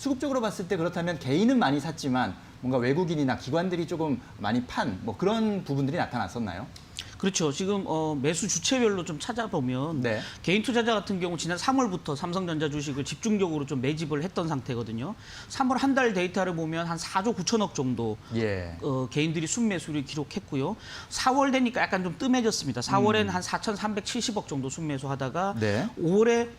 수급적으로 봤을 때 그렇다면 개인은 많이 샀지만 뭔가 외국인이나 기관들이 조금 많이 판 뭐 그런 부분들이 나타났었나요? 그렇죠. 지금 매수 주체별로 좀 찾아보면 네. 개인 투자자 같은 경우 지난 3월부터 삼성전자 주식을 집중적으로 좀 매집을 했던 상태거든요. 3월 한 달 데이터를 보면 한 4조 9천억 정도 예. 개인들이 순매수를 기록했고요. 4월 되니까 약간 좀 뜸해졌습니다. 4월에는 한 4,370억 정도 순매수하다가 네. 5월에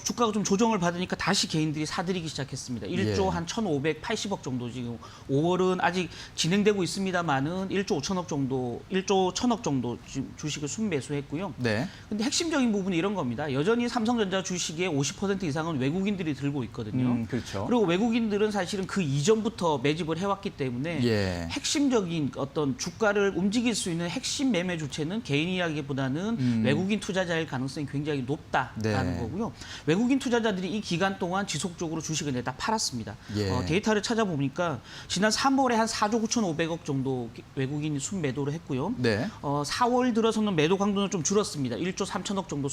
주가가 좀 조정을 받으니까 다시 개인들이 사들이기 시작했습니다. 1조 예. 한 1,580억 정도 지금 5월은 아직 진행되고 있습니다만은 1조 5천억 정도, 1조 1천억 정도 지금 주식을 순매수했고요. 네. 근데 핵심적인 부분이 이런 겁니다. 여전히 삼성전자 주식의 50% 이상은 외국인들이 들고 있거든요. 그렇죠. 그리고 외국인들은 사실은 그 이전부터 매집을 해왔기 때문에 예. 핵심적인 어떤 주가를 움직일 수 있는 핵심 매매 주체는 개인이라기보다는 외국인 투자자일 가능성이 굉장히 높다라는 네. 거고요. 외국인 투자자들이 이 기간 동안 지속적으로 주식을 내다 팔았습니다. 예. 데이터를 찾아보니까 지난 3월에 한 4조 9,500억 정도 외국인이 순매도를 했고요. 네. 4월 들어서는 매도 강도는 좀 줄었습니다. 1조 3천억 정도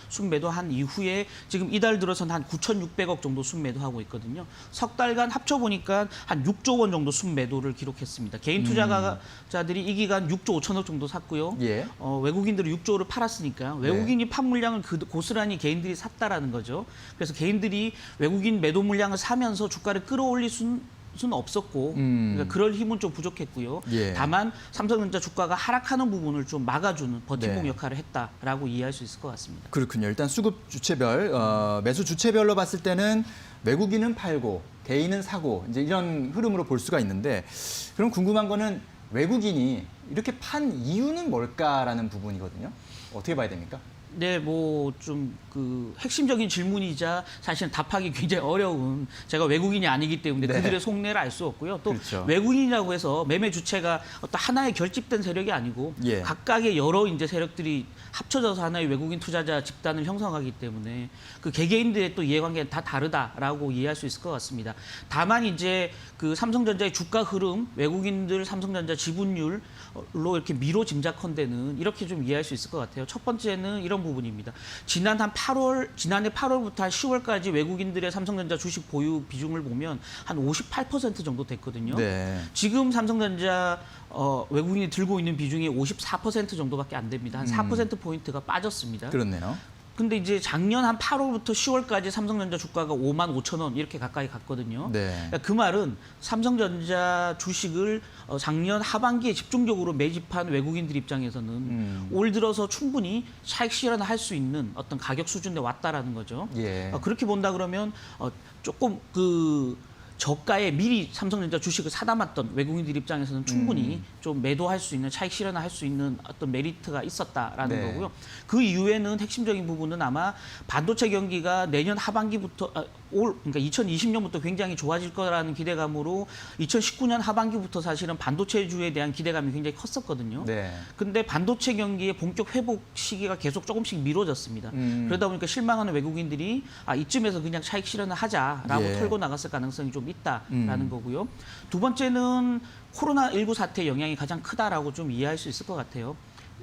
순매도한 이후에 지금 이달 들어서는 한 9,600억 정도 순매도하고 있거든요. 석 달간 합쳐보니까 한 6조 원 정도 순매도를 기록했습니다. 개인 투자자들이 이 기간 6조 5천억 정도 샀고요. 예. 외국인들이 6조를 팔았으니까 외국인이 판 물량을 고스란히 개인들이 샀다라는 거죠. 그래서 개인들이 외국인 매도 물량을 사면서 주가를 끌어올릴 수는 없었고 그러니까 그럴 힘은 좀 부족했고요. 예. 다만 삼성전자 주가가 하락하는 부분을 좀 막아주는 버팀목 네. 역할을 했다라고 이해할 수 있을 것 같습니다. 그렇군요. 일단 수급 주체별, 매수 주체별로 봤을 때는 외국인은 팔고 개인은 사고 이제 이런 흐름으로 볼 수가 있는데 그럼 궁금한 거는 외국인이 이렇게 판 이유는 뭘까라는 부분이거든요. 어떻게 봐야 됩니까? 네, 뭐 좀 그 핵심적인 질문이자 사실은 답하기 굉장히 어려운 제가 외국인이 아니기 때문에 네. 그들의 속내를 알 수 없고요. 또 그렇죠. 외국인이라고 해서 매매 주체가 어떤 하나의 결집된 세력이 아니고 예. 각각의 여러 이제 세력들이 합쳐져서 하나의 외국인 투자자 집단을 형성하기 때문에 그 개개인들의 또 이해관계는 다 다르다라고 이해할 수 있을 것 같습니다. 다만 이제 그 삼성전자의 주가 흐름, 외국인들 삼성전자 지분율로 이렇게 미로 짐작컨대는 이렇게 좀 이해할 수 있을 것 같아요. 첫 번째는 이런 부분입니다. 지난해 8월부터 한 10월까지 외국인들의 삼성전자 주식 보유 비중을 보면 한 58% 정도 됐거든요. 네. 지금 삼성전자 외국인이 들고 있는 비중이 54% 정도밖에 안 됩니다. 한 4%포인트가 빠졌습니다. 그렇네요. 근데 이제 작년 한 8월부터 10월까지 삼성전자 주가가 55,000원 이렇게 가까이 갔거든요. 네. 그러니까 그 말은 삼성전자 주식을 작년 하반기에 집중적으로 매집한 외국인들 입장에서는 올 들어서 충분히 차익 실현할 수 있는 어떤 가격 수준에 왔다라는 거죠. 예. 그렇게 본다 그러면 조금 그 저가에 미리 삼성전자 주식을 사담았던 외국인들 입장에서는 충분히 좀 매도할 수 있는 차익 실현을 할 수 있는 어떤 메리트가 있었다라는 네. 거고요. 그 이후에는 핵심적인 부분은 아마 반도체 경기가 내년 하반기부터 그러니까 2020년부터 굉장히 좋아질 거라는 기대감으로 2019년 하반기부터 사실은 반도체주에 대한 기대감이 굉장히 컸었거든요. 네. 근데 반도체 경기의 본격 회복 시기가 계속 조금씩 미뤄졌습니다. 그러다 보니까 실망하는 외국인들이 이쯤에서 그냥 차익 실현을 하자라고 예. 털고 나갔을 가능성이 좀 있다라는 거고요. 두 번째는 코로나19 사태의 영향이 가장 크다라고 좀 이해할 수 있을 것 같아요.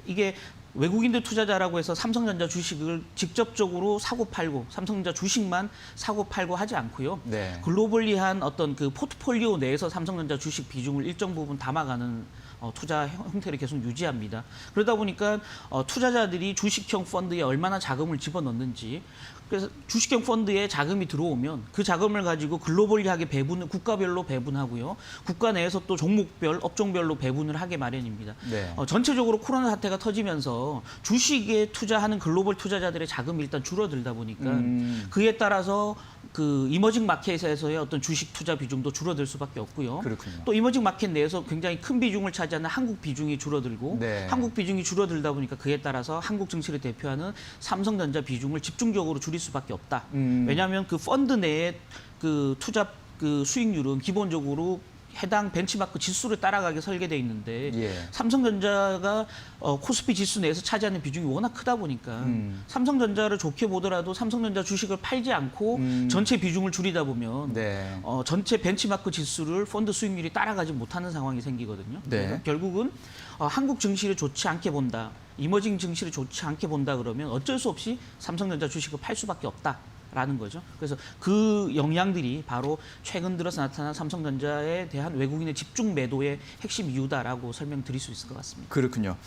이게 외국인들 투자자라고 해서 삼성전자 주식을 직접적으로 사고 팔고 삼성전자 주식만 사고 팔고 하지 않고요. 네. 글로벌리한 어떤 그 포트폴리오 내에서 삼성전자 주식 비중을 일정 부분 담아가는 투자 형태를 계속 유지합니다. 그러다 보니까 투자자들이 주식형 펀드에 얼마나 자금을 집어넣는지 그래서 주식형 펀드에 자금이 들어오면 그 자금을 가지고 글로벌리하게 국가별로 배분하고요. 국가 내에서 또 종목별, 업종별로 배분을 하게 마련입니다. 네. 전체적으로 코로나 사태가 터지면서 주식에 투자하는 글로벌 투자자들의 자금이 일단 줄어들다 보니까 그에 따라서 그 이머징 마켓에서의 어떤 주식 투자 비중도 줄어들 수밖에 없고요. 그렇군요. 또 이머징 마켓 내에서 굉장히 큰 비중을 차지하는 한국 비중이 줄어들고 네. 한국 비중이 줄어들다 보니까 그에 따라서 한국 증시를 대표하는 삼성전자 비중을 집중적으로 줄일 수밖에 없다. 왜냐하면 그 펀드 내에 그 투자 그 수익률은 기본적으로 해당 벤치마크 지수를 따라가게 설계돼 있는데 예. 삼성전자가 코스피 지수 내에서 차지하는 비중이 워낙 크다 보니까 삼성전자를 좋게 보더라도 삼성전자 주식을 팔지 않고 전체 비중을 줄이다 보면 네. 전체 벤치마크 지수를 펀드 수익률이 따라가지 못하는 상황이 생기거든요. 네. 그래서 결국은 한국 증시를 좋지 않게 본다, 이머징 증시를 좋지 않게 본다 그러면 어쩔 수 없이 삼성전자 주식을 팔 수밖에 없다. 있다라는 거죠. 그래서 그 영향들이 바로 최근 들어서 나타난 삼성전자에 대한 외국인의 집중 매도의 핵심 이유다라고 설명드릴 수 있을 것 같습니다. 그렇군요.